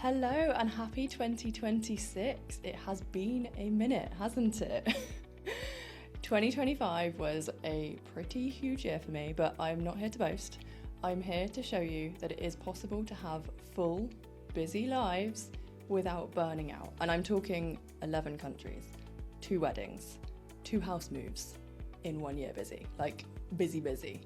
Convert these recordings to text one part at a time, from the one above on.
Hello and happy 2026. It has been a minute, hasn't it? 2025 was a pretty huge year for me, but I'm not here to boast. I'm here to show you that it is possible to have full, busy lives without burning out. And I'm talking 11 countries, 2 weddings, 2 house moves in 1 year busy. Like busy.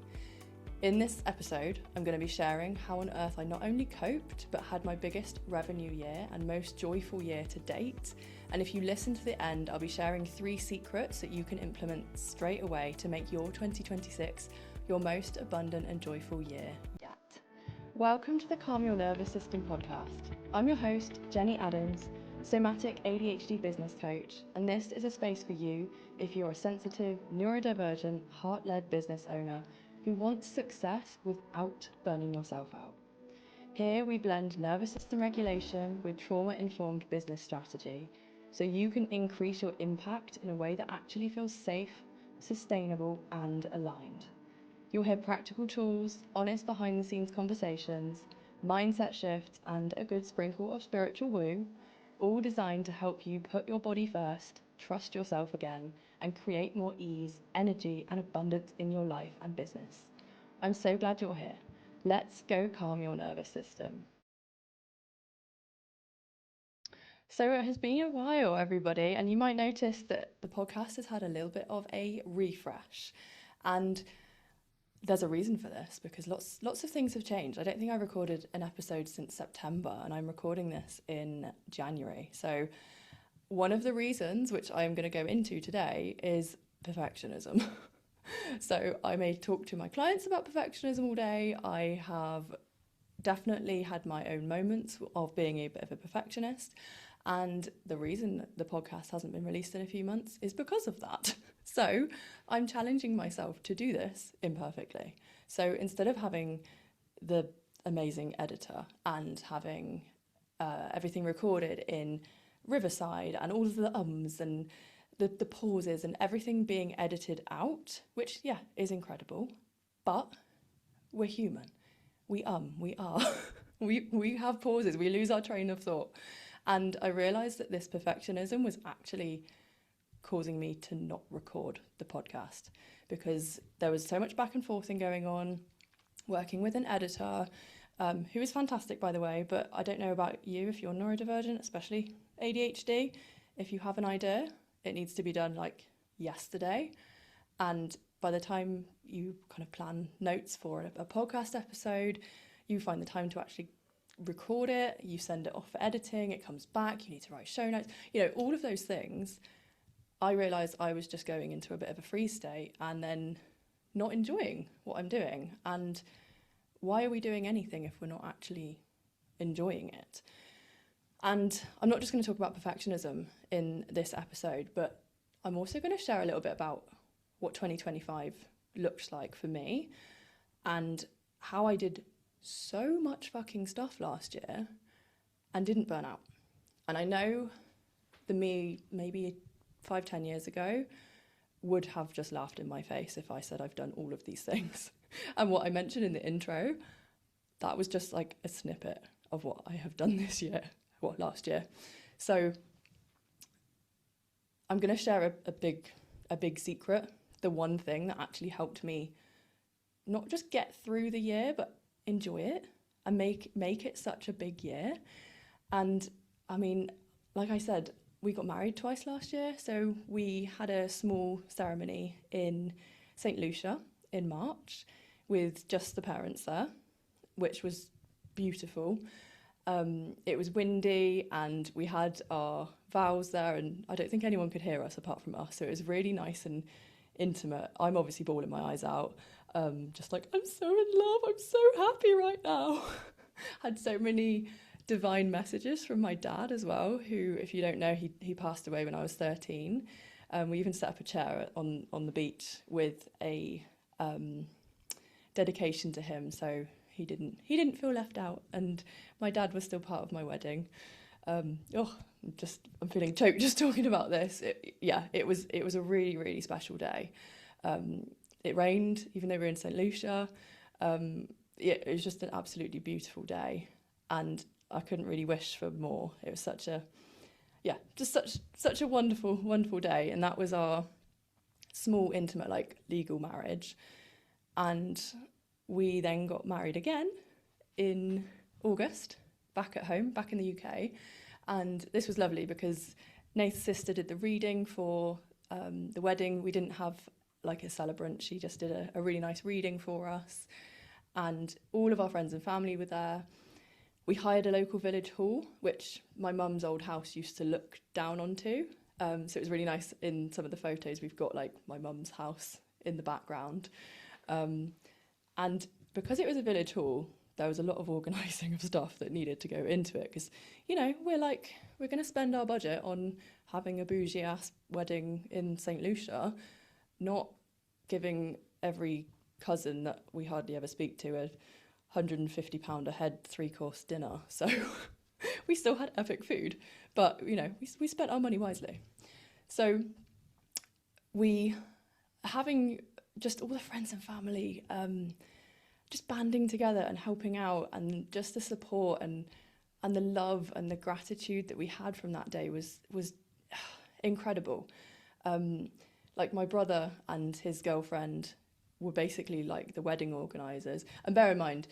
In this episode, I'm going to be sharing how on earth I not only coped, but had my biggest revenue year and most joyful year to date. And if you listen to the end, I'll be sharing 3 secrets that you can implement straight away to make your 2026 your most abundant and joyful year yet. Welcome to the Calm Your Nervous System podcast. I'm your host, Jenny Adams, somatic ADHD business coach, and this is a space for you if you're a sensitive, neurodivergent, heart-led business owner who wants success without burning yourself out. Here we blend nervous system regulation with trauma-informed business strategy so you can increase your impact in a way that actually feels safe, sustainable, and aligned. You'll hear practical tools, honest behind-the-scenes conversations, mindset shifts, and a good sprinkle of spiritual woo, all designed to help you put your body first, trust yourself again, and create more ease, energy, and abundance in your life and business. I'm so glad you're here. Let's go calm your nervous system. So it has been a while, everybody, and you might notice that the podcast has had a little bit of a refresh. And there's a reason for this, because lots of things have changed. I don't think I recorded an episode since September, and I'm recording this in January. So one of the reasons, which I am going to go into today, is perfectionism. So I may talk to my clients about perfectionism all day. I have definitely had my own moments of being a bit of a perfectionist. And the reason the podcast hasn't been released in a few months is because of that. So I'm challenging myself to do this imperfectly. So instead of having the amazing editor and having everything recorded in Riverside and all of the ums and the pauses and everything being edited out, which, yeah, is incredible, but we're human. We are. we have pauses. We lose our train of thought. And I realised that this perfectionism was actually causing me to not record the podcast because there was so much back and forthing going on, working with an editor, who is fantastic, by the way, but I don't know about you if you're neurodivergent, especially ADHD. If you have an idea, it needs to be done like yesterday. And by the time you kind of plan notes for a podcast episode, you find the time to actually record it, you send it off for editing, it comes back, you need to write show notes, all of those things. I realised I was just going into a bit of a freeze state and then not enjoying what I'm doing. And why are we doing anything if we're not actually enjoying it? And I'm not just going to talk about perfectionism in this episode, but I'm also going to share a little bit about what 2025 looks like for me and how I did so much fucking stuff last year and didn't burn out. And I know the me maybe 5-10 years ago would have just laughed in my face if I said I've done all of these things. And what I mentioned in the intro, that was just like a snippet of what I have done last year. So I'm going to share a big secret, the one thing that actually helped me not just get through the year, but enjoy it and make it such a big year. And I mean, like I said, we got married twice last year. So we had a small ceremony in St. Lucia in March with just the parents there, which was beautiful. It was windy and we had our vows there, and I don't think anyone could hear us apart from us. So it was really nice and intimate. I'm obviously bawling my eyes out, just like, I'm so in love, I'm so happy right now. Had so many divine messages from my dad as well, who, if you don't know, he passed away when I was 13. We even set up a chair on the beach with a dedication to him, so he didn't feel left out, and my dad was still part of my wedding. I'm feeling choked just talking about this. It was a really, really special day. It rained, even though we were in St. Lucia. It was just an absolutely beautiful day. And I couldn't really wish for more. It was such a, just such a wonderful, wonderful day. And that was our small, intimate, like legal marriage. And we then got married again in August, back at home, back in the UK. And this was lovely because Nate's sister did the reading for the wedding. We didn't have like a celebrant. She just did a really nice reading for us. And all of our friends and family were there. We hired a local village hall, which my mum's old house used to look down onto. So it was really nice. In some of the photos, we've got like my mum's house in the background. And because it was a village hall, there was a lot of organising of stuff that needed to go into it. Because, you know, we're going to spend our budget on having a bougie ass wedding in St. Lucia, not giving every cousin that we hardly ever speak to a £150 a head 3-course dinner. So we still had epic food, but you know, we spent our money wisely. So we, having just all the friends and family just banding together and helping out, and just the support and the love and the gratitude that we had from that day was incredible. Like my brother and his girlfriend were basically like the wedding organisers. And bear in mind,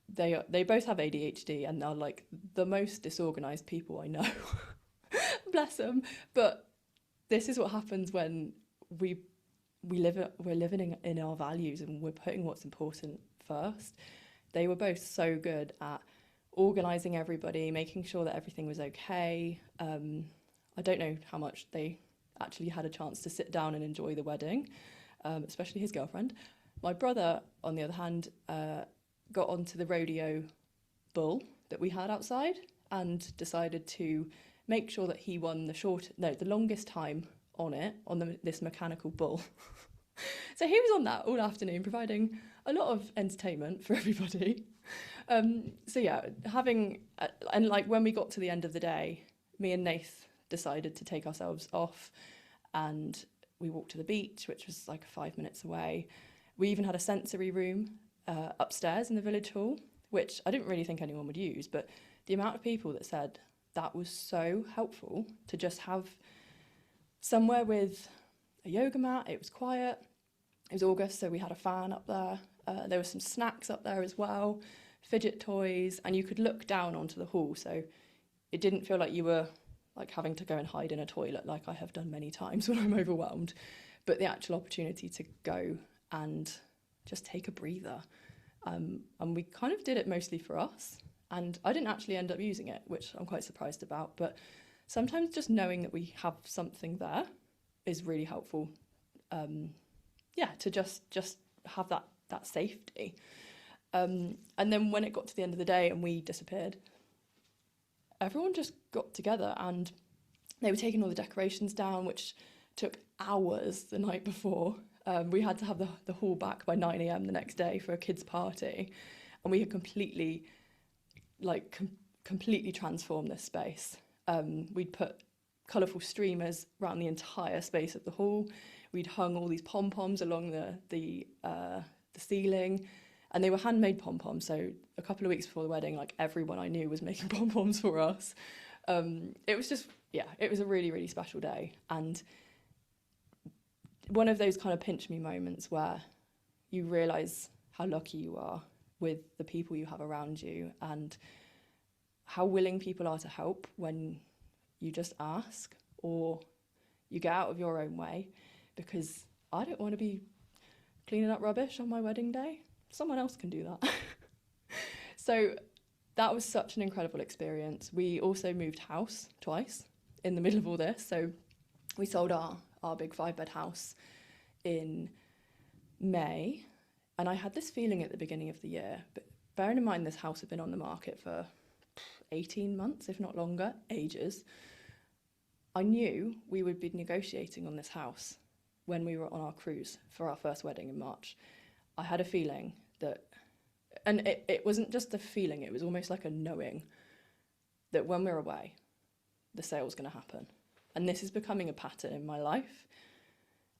they both have ADHD and are like the most disorganised people I know. Bless them. But this is what happens when we're living in our values and we're putting what's important first. They were both so good at organising everybody, making sure that everything was okay. I don't know how much they actually had a chance to sit down and enjoy the wedding, especially his girlfriend. My brother, on the other hand, got onto the rodeo bull that we had outside and decided to make sure that he won the longest time on it, on this mechanical bull. So he was on that all afternoon, providing a lot of entertainment for everybody. So yeah, and like when we got to the end of the day, me and Nath decided to take ourselves off, and we walked to the beach, which was like 5 minutes away. We even had a sensory room upstairs in the village hall, which I didn't really think anyone would use, but the amount of people that said that was so helpful to just have somewhere with a yoga mat. It was quiet. It was August, so we had a fan up there. There were some snacks up there as well, fidget toys, and you could look down onto the hall, so it didn't feel like you were like having to go and hide in a toilet like I have done many times when I'm overwhelmed, but the actual opportunity to go and just take a breather. And we kind of did it mostly for us, and I didn't actually end up using it, which I'm quite surprised about, but sometimes just knowing that we have something there is really helpful. To just have that safety. And then when it got to the end of the day and we disappeared, everyone just got together and they were taking all the decorations down, which took hours the night before. We had to have the hall back by 9 a.m. the next day for a kids' party, and we had completely transformed this space. We'd put colourful streamers around the entire space of the hall. We'd hung all these pom-poms along the ceiling, and they were handmade pom-poms. So a couple of weeks before the wedding, like everyone I knew was making pom-poms for us. It was a really, really special day. And one of those kind of pinch me moments where you realise how lucky you are with the people you have around you and how willing people are to help when you just ask or you get out of your own way, because I don't want to be cleaning up rubbish on my wedding day. Someone else can do that. So that was such an incredible experience. We also moved house twice in the middle of all this. So we sold our big 5-bed house in May, and I had this feeling at the beginning of the year, but bearing in mind this house had been on the market for 18 months, if not longer, ages, I knew we would be negotiating on this house when we were on our cruise for our first wedding in March. I had a feeling that, and it wasn't just a feeling, it was almost like a knowing that when we're away, the sale's going to happen. And this is becoming a pattern in my life.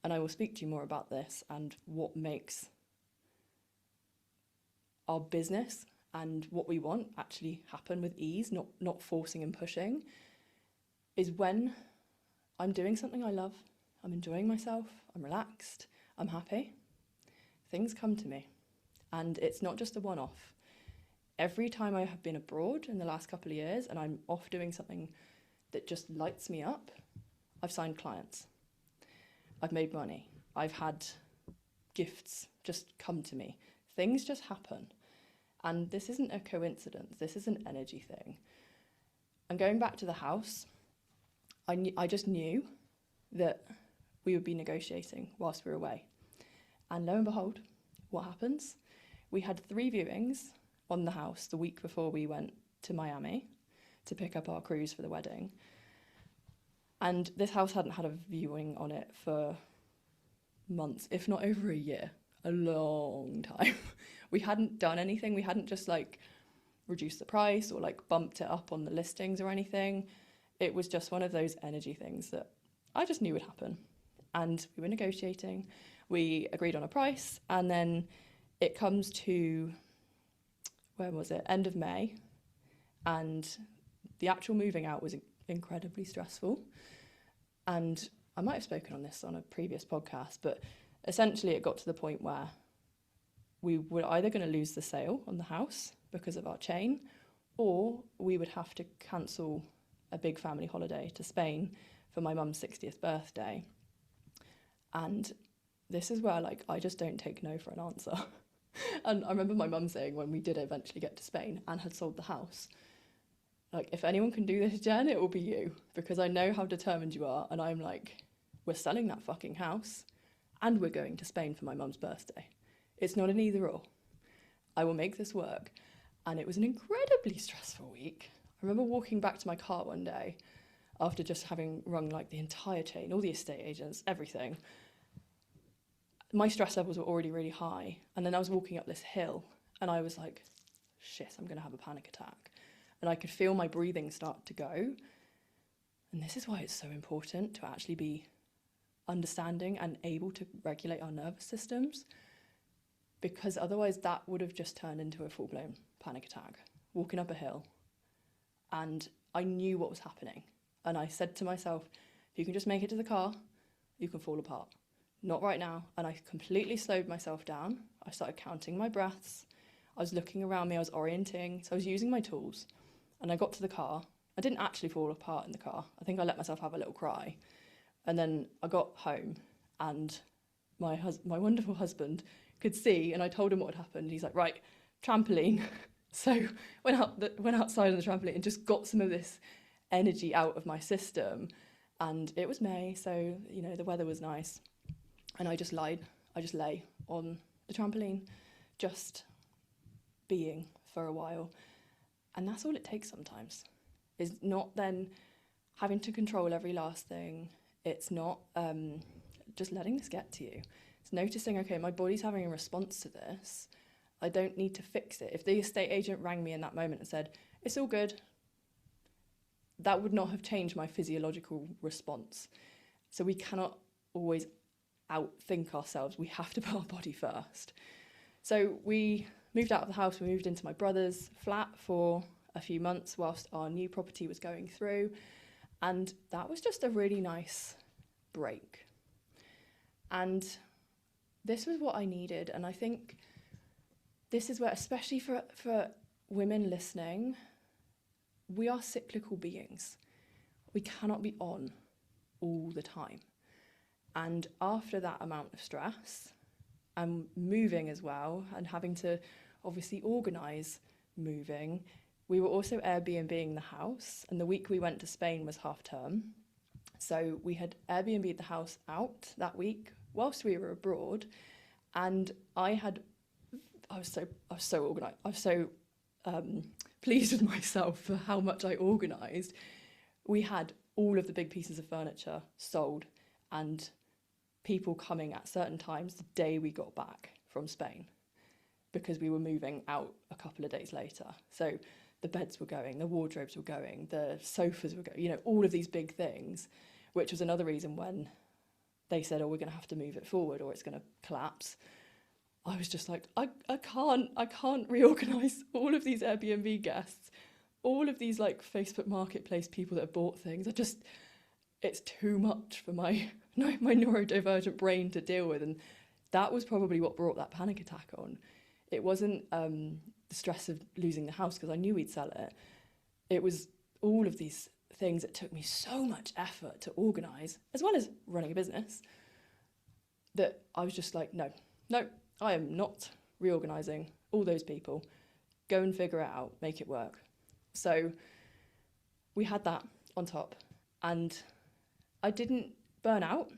And I will speak to you more about this and what makes our business and what we want actually happen with ease, not forcing and pushing, is when I'm doing something I love, I'm enjoying myself, I'm relaxed, I'm happy, things come to me. And it's not just a one-off. Every time I have been abroad in the last couple of years and I'm off doing something that just lights me up, I've signed clients, I've made money, I've had gifts just come to me. Things just happen. And this isn't a coincidence, this is an energy thing. And going back to the house, I just knew that we would be negotiating whilst we were away. And lo and behold, what happens? We had 3 viewings on the house the week before we went to Miami to pick up our cruise for the wedding. And this house hadn't had a viewing on it for months, if not over a year, a long time. We hadn't done anything. We hadn't just like reduced the price or like bumped it up on the listings or anything. It was just one of those energy things that I just knew would happen. And we were negotiating, we agreed on a price, and then it comes to, when was it? End of May. And the actual moving out was incredibly stressful. And I might have spoken on this on a previous podcast, but essentially it got to the point where we were either going to lose the sale on the house because of our chain, or we would have to cancel a big family holiday to Spain for my mum's 60th birthday. And this is where, like, I just don't take no for an answer. And I remember my mum saying when we did eventually get to Spain and had sold the house, like, if anyone can do this, Jen, it will be you, because I know how determined you are. And I'm like, we're selling that fucking house and we're going to Spain for my mum's birthday. It's not an either or. I will make this work. And it was an incredibly stressful week. I remember walking back to my car one day after just having rung like the entire chain, all the estate agents, everything. My stress levels were already really high. And then I was walking up this hill and I was like, shit, I'm going to have a panic attack. And I could feel my breathing start to go. And this is why it's so important to actually be understanding and able to regulate our nervous systems, because otherwise that would have just turned into a full-blown panic attack, walking up a hill. And I knew what was happening. And I said to myself, if you can just make it to the car, you can fall apart. Not right now. And I completely slowed myself down. I started counting my breaths. I was looking around me, I was orienting. So I was using my tools. And I got to the car. I didn't actually fall apart in the car. I think I let myself have a little cry. And then I got home and my wonderful husband could see, and I told him what had happened. He's like, right, trampoline. So went outside on the trampoline and just got some of this energy out of my system. And it was May, so, you know, the weather was nice. And I just lay on the trampoline, just being for a while. And that's all it takes sometimes, is not then having to control every last thing. It's not just letting this get to you. It's noticing, okay, my body's having a response to this. I don't need to fix it. If the estate agent rang me in that moment and said, it's all good, that would not have changed my physiological response. So we cannot always outthink ourselves. We have to put our body first. So we moved out of the house. We moved into my brother's flat for a few months whilst our new property was going through. And that was just a really nice break. And this was what I needed. And I think this is where, especially for women listening, we are cyclical beings. We cannot be on all the time. And after that amount of stress, and moving as well, and having to obviously organise moving, we were also Airbnb-ing the house. And the week we went to Spain was half term. So we had Airbnb'd the house out that week whilst we were abroad. And I was so organised. I was so pleased with myself for how much I organised. We had all of the big pieces of furniture sold and people coming at certain times the day we got back from Spain, because we were moving out a couple of days later. So the beds were going, the wardrobes were going, the sofas were going, you know, all of these big things, which was another reason when they said, oh, we're going to have to move it forward or it's going to collapse. I was just like, I can't reorganize all of these Airbnb guests, all of these like Facebook Marketplace people that have bought things. It's too much for my my neurodivergent brain to deal with. And that was probably what brought that panic attack on. It wasn't the stress of losing the house, because I knew we'd sell it. It was all of these things that took me so much effort to organise, as well as running a business, that I was just like, no, I am not reorganising all those people. Go and figure it out, make it work. So we had that on top, and I didn't burn out.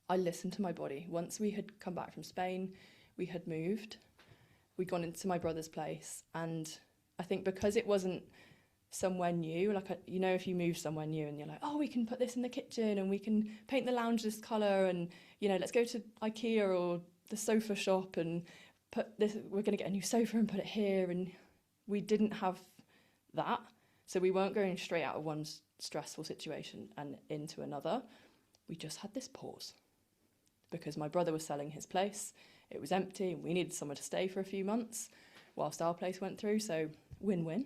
I listened to my body. Once we had come back from Spain, we had moved, we'd gone into my brother's place, and I think because it wasn't somewhere new, like, you know, if you move somewhere new and you're like, oh, we can put this in the kitchen and we can paint the lounge this colour, and, you know, let's go to IKEA or the sofa shop and put this, we're going to get a new sofa and put it here. And we didn't have that. So we weren't going straight out of one stressful situation and into another. We just had this pause because my brother was selling his place. It was empty and we needed somewhere to stay for a few months whilst our place went through. So win-win.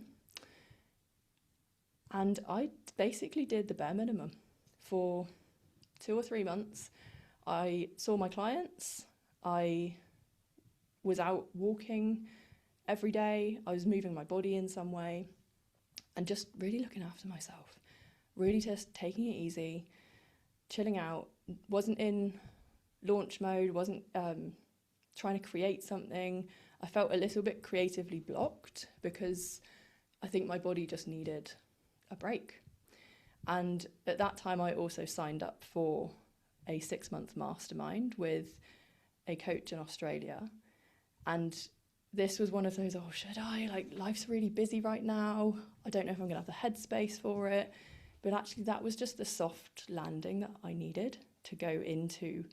And I basically did the bare minimum for 2 or 3 months. I saw my clients. I was out walking every day. I was moving my body in some way and just really looking after myself, really just taking it easy, chilling out. Wasn't in launch mode, wasn't trying to create something. I felt a little bit creatively blocked because I think my body just needed a break. And at that time, I also signed up for a 6-month mastermind with a coach in Australia. And this was one of those, oh, should I? Like, life's really busy right now. I don't know if I'm going to have the headspace for it. But actually, that was just the soft landing that I needed to go into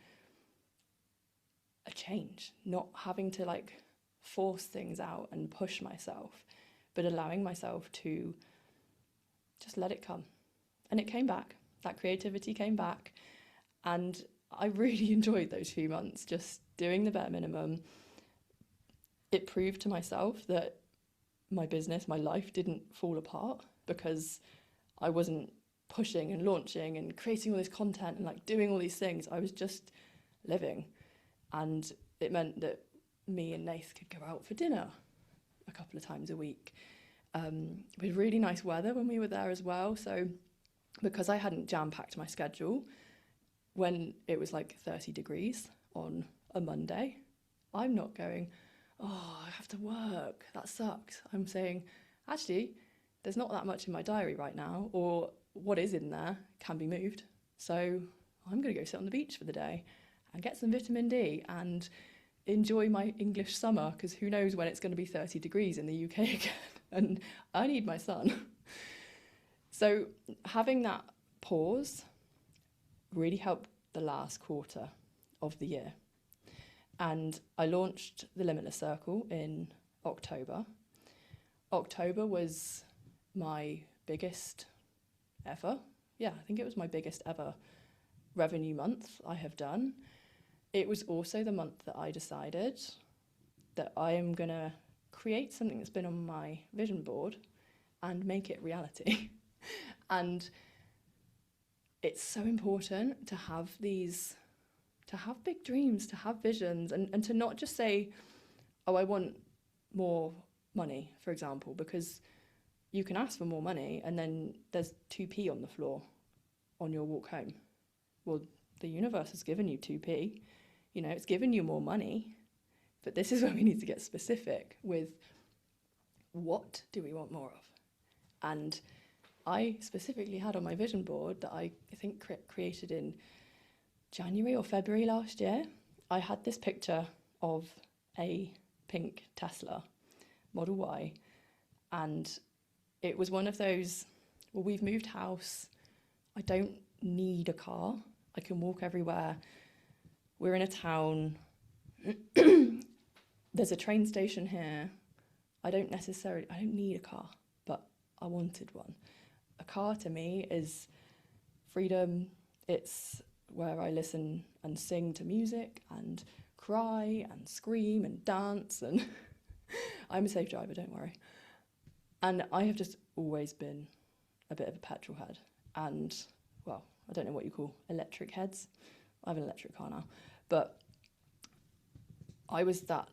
a change, not having to like force things out and push myself, but allowing myself to just let it come. And it came back. That creativity came back. And I really enjoyed those few months just doing the bare minimum. It proved to myself that my business, my life didn't fall apart because I wasn't pushing and launching and creating all this content and like doing all these things. I was just living. And it meant that me and Nath could go out for dinner a couple of times a week. With really nice weather when we were there as well. So because I hadn't jam-packed my schedule, when it was like 30 degrees on a Monday, I'm not going, oh, I have to work, that sucks. I'm saying, actually, there's not that much in my diary right now, or what is in there can be moved. So I'm going to go sit on the beach for the day and get some vitamin D and enjoy my English summer, because who knows when it's going to be 30 degrees in the UK again, and I need my sun. So having that pause really helped the last quarter of the year. And I launched the Limitless Circle in October. October was my biggest ever. Yeah, I think it was my biggest ever revenue month I have done. It was also the month that I decided that I am going to create something that's been on my vision board and make it reality. And it's so important to have these, to have big dreams, to have visions, and to not just say, oh, I want more money, for example, because you can ask for more money and then there's 2p on the floor on your walk home. Well, the universe has given you 2p, you know, it's given you more money, but this is where we need to get specific with what do we want more of? And I specifically had on my vision board that I think created in January or February last year, I had this picture of a pink Tesla Model Y, and it was one of those, well, we've moved house, I don't need a car, I can walk everywhere, we're in a town, there's a train station here, I don't need a car, but I wanted one. A car to me is freedom, it's where I listen and sing to music and cry and scream and dance, and I'm a safe driver, don't worry. And I have just always been a bit of a petrol head, and, well, I don't know what you call electric heads. I have an electric car now. But I was that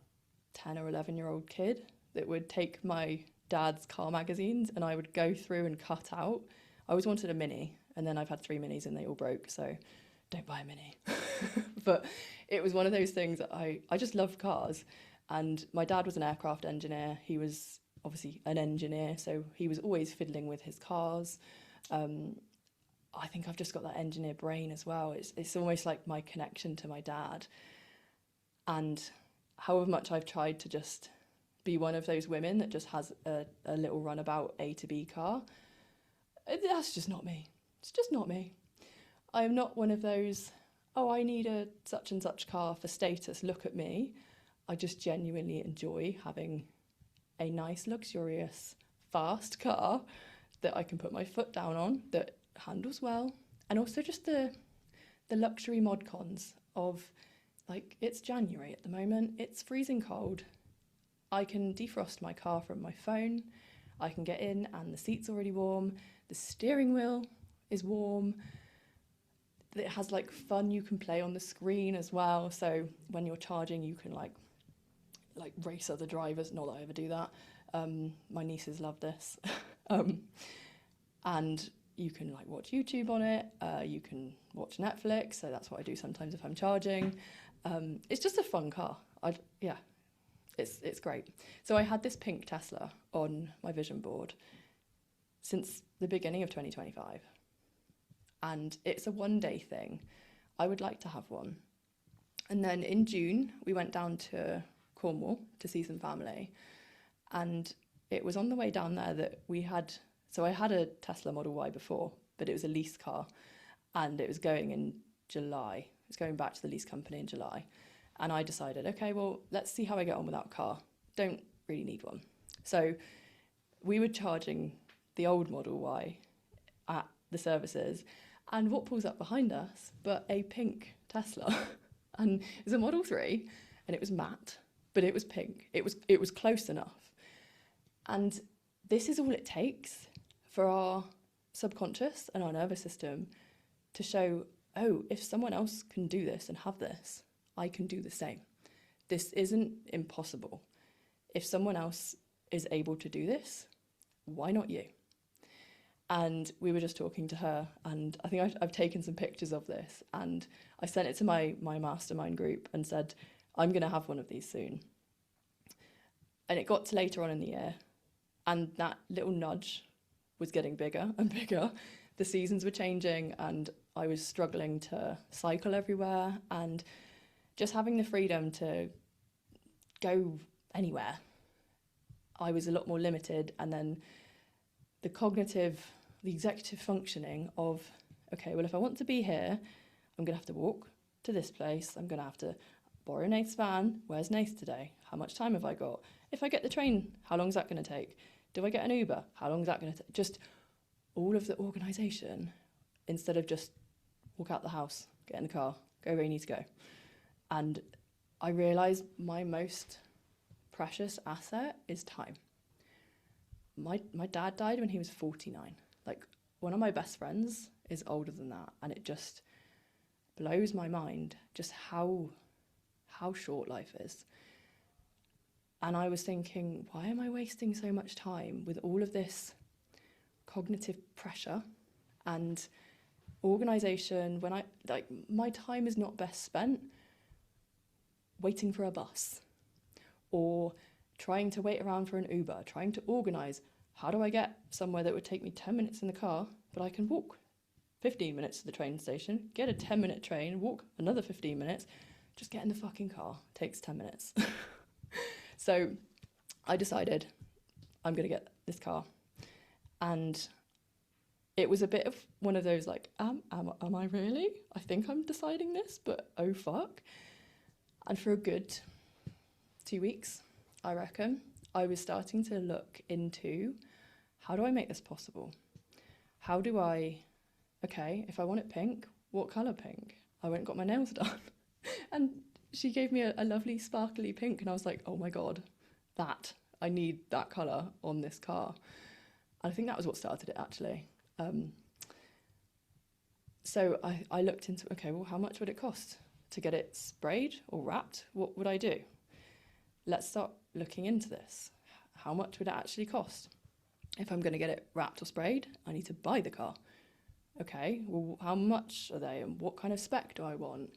10 or 11-year-old kid that would take my dad's car magazines and I would go through and cut out. I always wanted a Mini, and then I've had 3 Minis and they all broke, so don't buy a Mini. But it was one of those things that I just love cars. And my dad was an aircraft engineer. He was obviously an engineer, so he was always fiddling with his cars. I think I've just got that engineer brain as well. It's almost like my connection to my dad. And however much I've tried to just be one of those women that just has a little runabout A to B car, that's just not me. It's just not me. I am not one of those, oh, I need a such and such car for status, look at me. I just genuinely enjoy having a nice, luxurious, fast car that I can put my foot down on, that handles well, and also just the luxury mod cons of, like, it's January at the moment, it's freezing cold. I can defrost my car from my phone, I can get in and the seat's already warm, the steering wheel is warm, it has like fun you can play on the screen as well, so when you're charging you can like race other drivers, not that I ever do that. My nieces love this. And you can like watch YouTube on it, you can watch Netflix, so that's what I do sometimes if I'm charging. It's just a fun car. It's great. So I had this pink Tesla on my vision board since the beginning of 2025. And it's a one-day thing. I would like to have one. And then in June, we went down to Cornwall to see some family. And it was on the way down there that I had a Tesla Model Y before, but it was a lease car. And it was going in July. It was going back to the lease company in July. And I decided, okay, well, let's see how I get on without a car. Don't really need one. So we were charging the old Model Y at the services. And what pulls up behind us but a pink Tesla? And it was a Model 3, and it was matte, but it was pink. It was close enough. And this is all it takes for our subconscious and our nervous system to show, oh, if someone else can do this and have this, I can do the same. This isn't impossible. If someone else is able to do this, why not you? And we were just talking to her, and I think I've taken some pictures of this, and I sent it to my mastermind group and said, I'm going to have one of these soon. And it got to later on in the year, and that little nudge was getting bigger and bigger. The seasons were changing, and I was struggling to cycle everywhere, and just having the freedom to go anywhere, I was a lot more limited. And then the executive functioning of, okay, well, if I want to be here, I'm going to have to walk to this place. I'm going to have to borrow Nate's van. Where's Nate today? How much time have I got? If I get the train, how long is that going to take? Do I get an Uber? How long is that going to take? Just all of the organisation, instead of just walk out the house, get in the car, go where you need to go. And I realised my most precious asset is time. My dad died when he was 49. Like, one of my best friends is older than that, and it just blows my mind just how short life is. And I was thinking, why am I wasting so much time with all of this cognitive pressure and organisation when my time is not best spent waiting for a bus or trying to wait around for an Uber, trying to organise, how do I get somewhere that would take me 10 minutes in the car, but I can walk 15 minutes to the train station, get a 10-minute train, walk another 15 minutes, just get in the fucking car, takes 10 minutes. So I decided I'm going to get this car. And it was a bit of one of those like, am I really? I think I'm deciding this, but oh fuck. And for a good 2 weeks, I reckon, I was starting to look into, how do I make this possible? How do if I want it pink, what colour pink? I went and got my nails done. And she gave me a lovely sparkly pink, and I was like, oh my God, I need that colour on this car. And I think that was what started it, actually. So I looked into, okay, well, how much would it cost to get it sprayed or wrapped? What would I do? Let's start looking into this. How much would it actually cost? If I'm going to get it wrapped or sprayed, I need to buy the car. Okay, well, how much are they and what kind of spec do I want?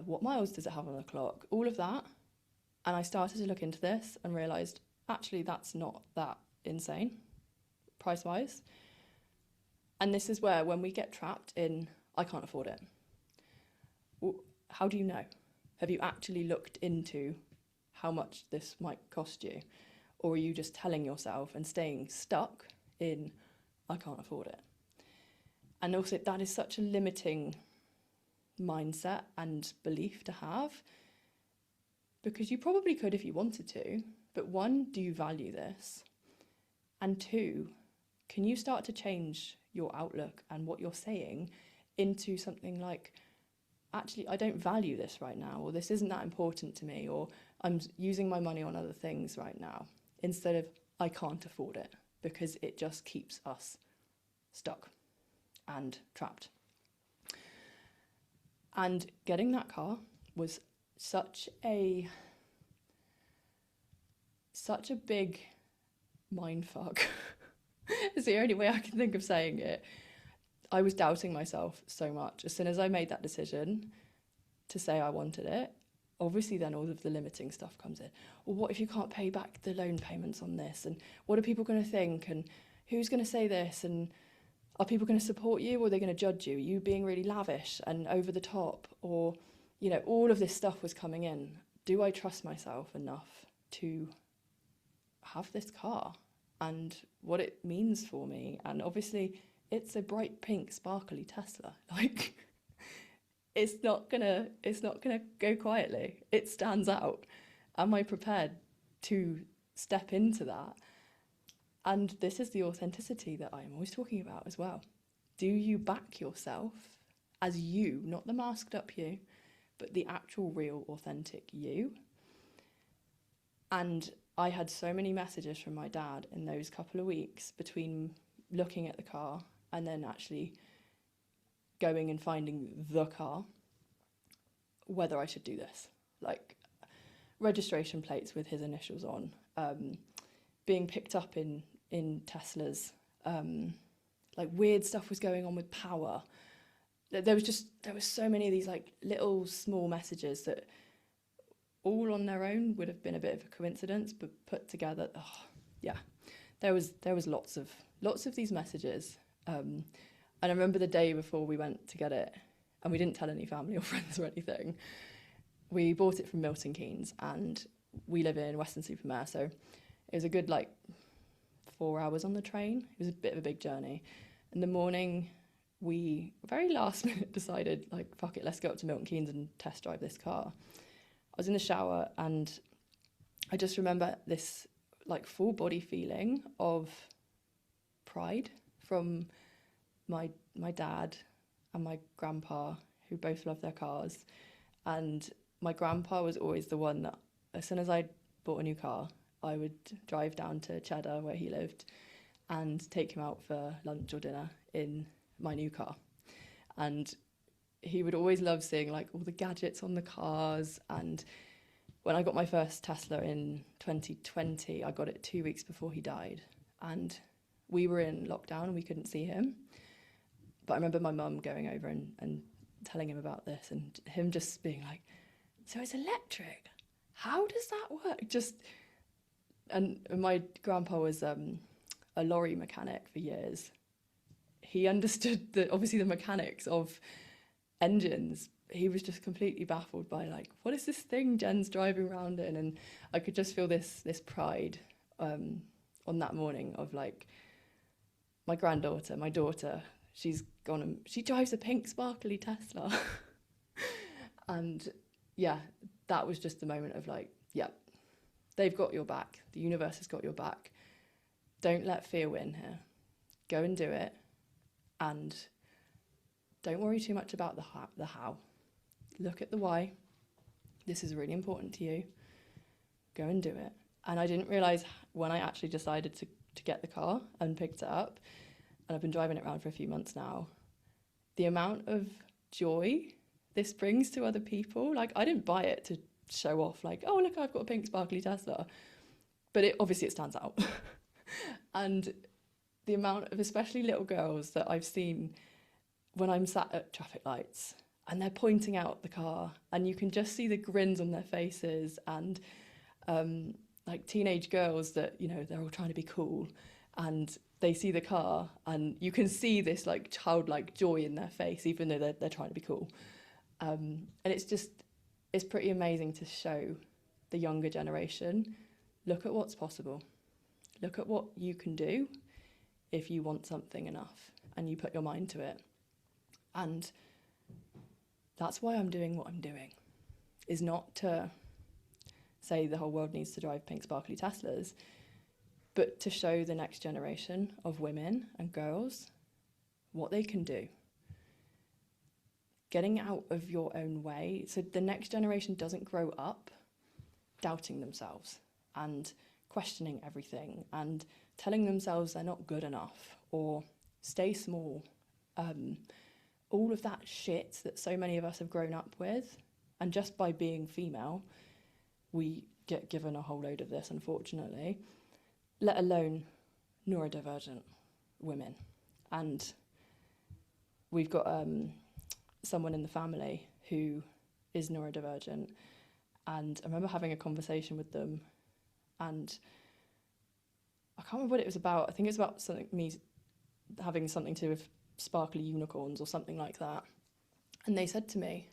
What miles does it have on the clock? All of that. And I started to look into this and realised, actually, that's not that insane, price-wise. And this is where, when we get trapped in, I can't afford it. Well, how do you know? Have you actually looked into how much this might cost you? Or are you just telling yourself and staying stuck in, I can't afford it? And also, that is such a limiting mindset and belief to have, because you probably could if you wanted to, but one, do you value this? And two, can you start to change your outlook and what you're saying into something like, actually, I don't value this right now, or this isn't that important to me, or I'm using my money on other things right now, instead of, I can't afford it, because it just keeps us stuck and trapped. And getting that car was such a big mindfuck. It's the only way I can think of saying it. I was doubting myself so much. As soon as I made that decision to say I wanted it, obviously then all of the limiting stuff comes in. Well, what if you can't pay back the loan payments on this? And what are people going to think? And who's going to say this? And are people going to support you, or are they going to judge you? Are you being really lavish and over the top? Or, you know, all of this stuff was coming in. Do I trust myself enough to have this car and what it means for me? And obviously it's a bright pink sparkly Tesla. Like, it's not gonna go quietly. It stands out. Am I prepared to step into that? And this is the authenticity that I'm always talking about as well. Do you back yourself as you, not the masked up you, but the actual, real, authentic you? And I had so many messages from my dad in those couple of weeks between looking at the car and then actually going and finding the car, whether I should do this. Like, registration plates with his initials on, being picked up in Teslas, like weird stuff was going on with power. There was so many of these like little small messages that all on their own would have been a bit of a coincidence, but put together, there was lots of these messages. And I remember the day before we went to get it, and we didn't tell any family or friends or anything. We bought it from Milton Keynes, and we live in Weston-super-Mare, so it was a good 4 hours on the train. It was a bit of a big journey. In the morning, we very last minute decided, fuck it, let's go up to Milton Keynes and test drive this car. I was in the shower, and I just remember this full body feeling of pride from my dad and my grandpa, who both love their cars. And my grandpa was always the one that, as soon as I bought a new car, I would drive down to Cheddar, where he lived, and take him out for lunch or dinner in my new car. And he would always love seeing all the gadgets on the cars. And when I got my first Tesla in 2020, I got it 2 weeks before he died. And we were in lockdown and we couldn't see him. But I remember my mum going over and telling him about this, and him just being like, so it's electric? How does that work? And my grandpa was a lorry mechanic for years. He understood obviously the mechanics of engines. He was just completely baffled by what is this thing Jen's driving around in? And I could just feel this pride on that morning of my granddaughter, my daughter, she's gone and she drives a pink sparkly Tesla. And yeah, that was just the moment of they've got your back. The universe has got your back. Don't let fear win here. Go and do it. And don't worry too much about the how. Look at the why This is really important to you. Go and do it. And I didn't realise when I actually decided to get the car and picked it up, and I've been driving it around for a few months now, the amount of joy this brings to other people. Like, I didn't buy it to show off, like, oh, look, I've got a pink sparkly Tesla. But obviously it stands out. And the amount of especially little girls that I've seen when I'm sat at traffic lights and they're pointing out the car and you can just see the grins on their faces, and like teenage girls that, you know, they're all trying to be cool and they see the car and you can see this like childlike joy in their face, even though they're trying to be cool. And it's pretty amazing to show the younger generation, look at what's possible. Look at what you can do if you want something enough and you put your mind to it. And that's why I'm doing what I'm doing, is not to say the whole world needs to drive pink sparkly Teslas, but to show the next generation of women and girls what they can do. Getting out of your own way, so the next generation doesn't grow up doubting themselves and questioning everything and telling themselves they're not good enough or stay small. All of that shit that so many of us have grown up with. And just by being female, we get given a whole load of this, unfortunately, let alone neurodivergent women. And we've got someone in the family who is neurodivergent. And I remember having a conversation with them, and I can't remember what it was about. I think it's about something, me having something to do with sparkly unicorns or something like that. And they said to me,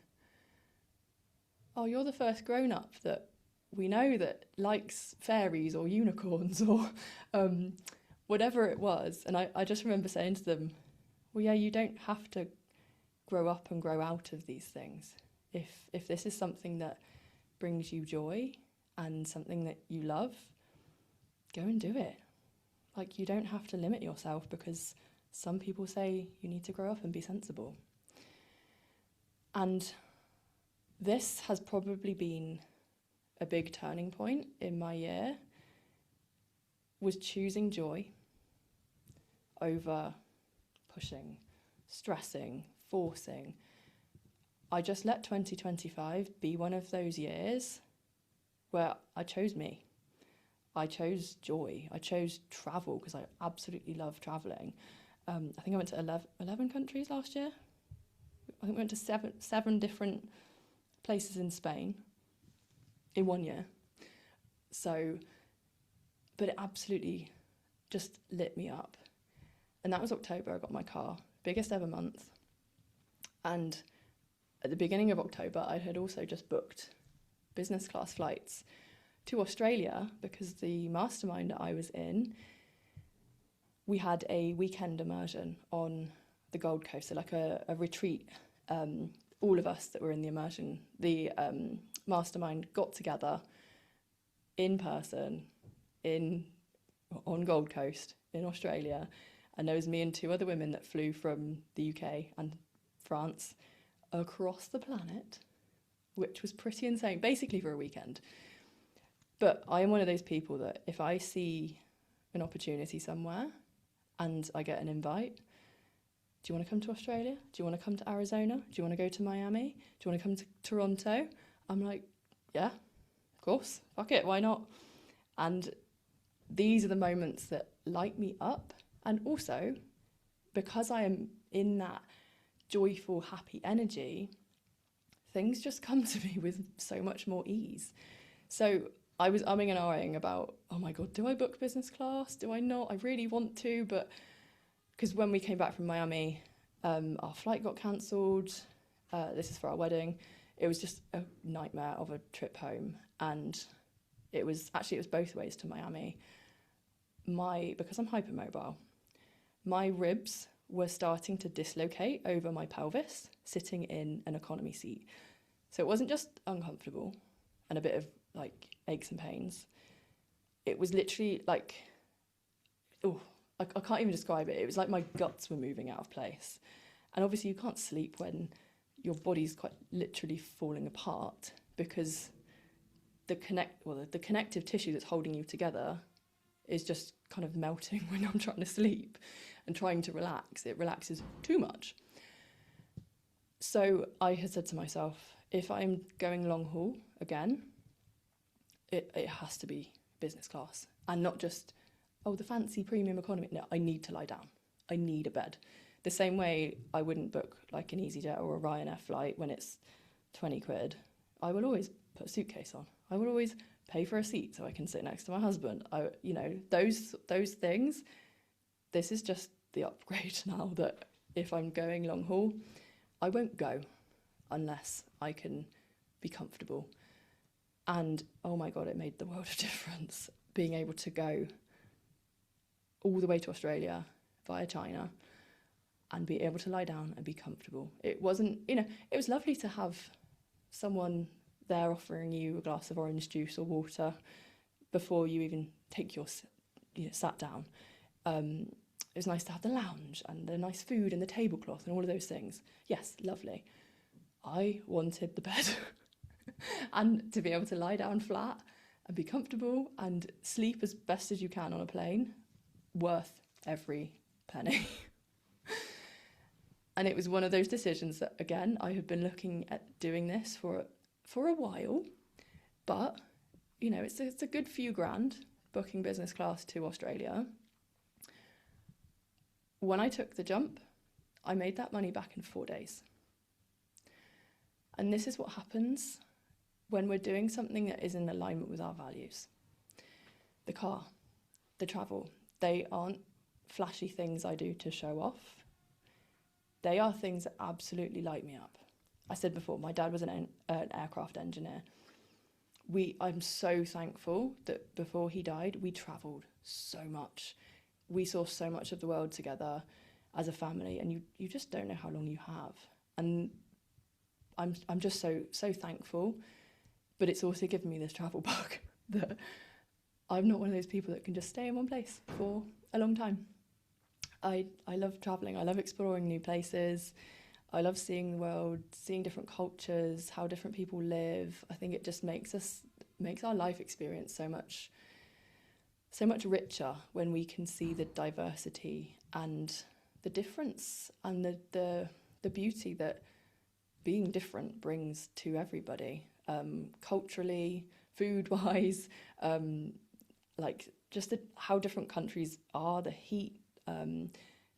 oh, you're the first grown-up that we know that likes fairies or unicorns or whatever it was. And I just remember saying to them, well, yeah, you don't have to grow up and grow out of these things. If this is something that brings you joy and something that you love, go and do it. Like, you don't have to limit yourself because some people say you need to grow up and be sensible. And this has probably been a big turning point in my year, was choosing joy over pushing, stressing, forcing. I just let 2025 be one of those years where I chose me. I chose joy. I chose travel because I absolutely love travelling. I think I went to 11 countries last year. I think we went to seven different places in Spain in 1 year. So, but it absolutely just lit me up. And that was October. I got my car, biggest ever month. And at the beginning of October, I had also just booked business class flights to Australia because the mastermind that I was in, we had a weekend immersion on the Gold Coast, so like a retreat. All of us that were in the immersion, the mastermind got together in person on Gold Coast in Australia, and there was me and two other women that flew from the UK and France across the planet, which was pretty insane, basically for a weekend. But I am one of those people that if I see an opportunity somewhere and I get an invite, do you want to come to Australia? Do you want to come to Arizona? Do you want to go to Miami? Do you want to come to Toronto? I'm like, yeah, of course, fuck it, why not? And these are the moments that light me up. And also, because I am in that joyful, happy energy, things just come to me with so much more ease. So I was umming and ahhing about, oh my God, do I book business class? Do I not? I really want to, but because when we came back from Miami, our flight got cancelled. This is for our wedding. It was just a nightmare of a trip home. And it was both ways to Miami. Because I'm hypermobile, my ribs were starting to dislocate over my pelvis, sitting in an economy seat. So it wasn't just uncomfortable and a bit of like aches and pains. It was literally like, I can't even describe it. It was like my guts were moving out of place. And obviously you can't sleep when your body's quite literally falling apart. because the connective tissue that's holding you together is just kind of melting when I'm trying to sleep and trying to relax. It relaxes too much. So I had said to myself, if I'm going long haul again, it has to be business class, and not just, the fancy premium economy. No, I need to lie down. I need a bed. The same way I wouldn't book like an EasyJet or a Ryanair flight when it's 20 quid. I will always put a suitcase on. I will always pay for a seat so I can sit next to my husband. Those things. This is just the upgrade now, that if I'm going long haul, I won't go unless I can be comfortable. And oh my God, it made the world of difference being able to go all the way to Australia via China and be able to lie down and be comfortable. It wasn't, it was lovely to have someone there offering you a glass of orange juice or water before you even take sat down. It was nice to have the lounge and the nice food and the tablecloth and all of those things. Yes, lovely. I wanted the bed and to be able to lie down flat and be comfortable and sleep as best as you can on a plane. Worth every penny. And it was one of those decisions that, again, I had been looking at doing this for a while, but it's a good few grand booking business class to Australia. When I took the jump, I made that money back in 4 days. And this is what happens when we're doing something that is in alignment with our values. The car, the travel, they aren't flashy things I do to show off. They are things that absolutely light me up. I said before, my dad was an aircraft engineer. I'm so thankful that before he died, we travelled so much. We saw so much of the world together as a family, and you just don't know how long you have. And I'm just so thankful, but it's also given me this travel bug that I'm not one of those people that can just stay in one place for a long time. I love travelling. I love exploring new places. I love seeing the world, seeing different cultures, how different people live. I think it just makes our life experience so much richer when we can see the diversity and the difference and the beauty that being different brings to everybody, culturally, food-wise, how different countries are, the heat,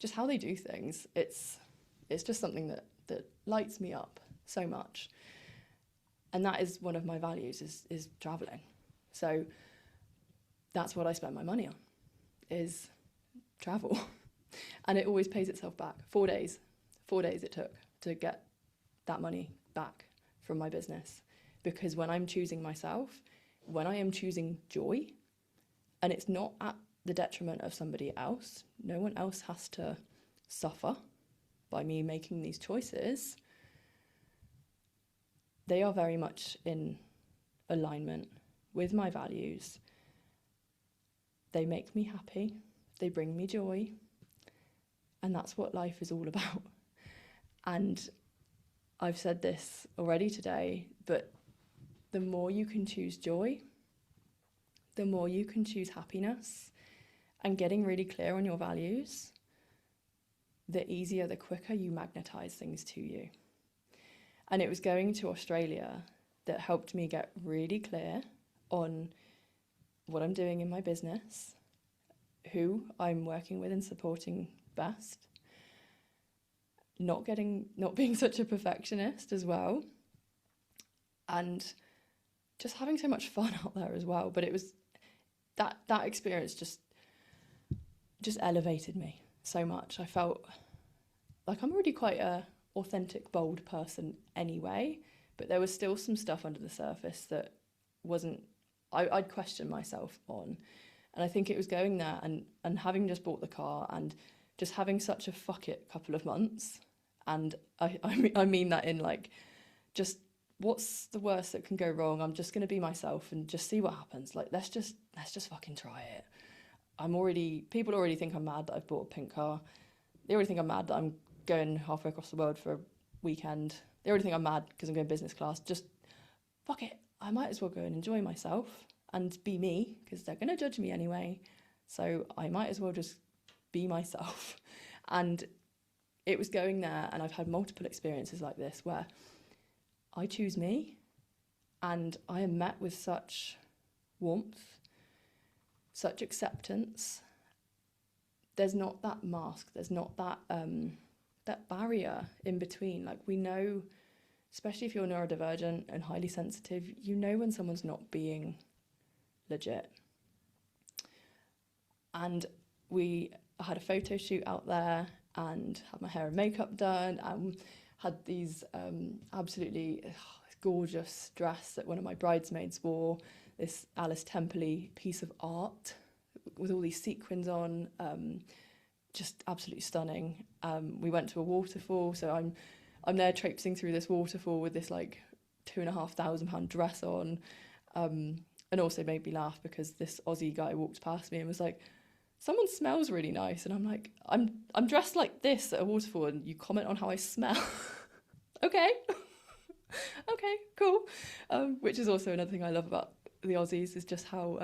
just how they do things. It's just something that lights me up so much. And that is one of my values, is travelling. So that's what I spend my money on, is travel. And it always pays itself back. 4 days it took to get that money back from my business. Because when I'm choosing myself, when I am choosing joy, and it's not at the detriment of somebody else, no one else has to suffer by me making these choices, they are very much in alignment with my values. They make me happy, they bring me joy, and that's what life is all about. And I've said this already today, but the more you can choose joy, the more you can choose happiness, and getting really clear on your values, the easier, the quicker you magnetize things to you. And it was going to Australia that helped me get really clear on what I'm doing in my business, who I'm working with and supporting best, not being such a perfectionist as well, and just having so much fun out there as well. But it was that experience just elevated me so much. I felt like I'm already quite a authentic, bold person anyway, but there was still some stuff under the surface that I'd question myself on. And I think it was going there and having just bought the car and just having such a fuck it couple of months. And I mean that in like, just what's the worst that can go wrong? I'm just going to be myself and just see what happens. Like, let's just fucking try it. People already think I'm mad that I've bought a pink car. They already think I'm mad that I'm going halfway across the world for a weekend. They already think I'm mad because I'm going business class. Just fuck it, I might as well go and enjoy myself and be me, because they're going to judge me anyway. So I might as well just be myself. And it was going there, and I've had multiple experiences like this where I choose me and I am met with such warmth, such acceptance. There's not that mask, there's not that that barrier in between. Like, we know, especially if you're neurodivergent and highly sensitive, you know when someone's not being legit. And we had a photo shoot out there and had my hair and makeup done, and had these absolutely gorgeous dress that one of my bridesmaids wore, this Alice Templey piece of art with all these sequins on, just absolutely stunning. We went to a waterfall, so I'm there traipsing through this waterfall with this like £2,500 dress on, and also made me laugh because this Aussie guy walked past me and was like, someone smells really nice, and I'm like, I'm dressed like this at a waterfall and you comment on how I smell. Okay. Okay, cool. Which is also another thing I love about the Aussies, is just how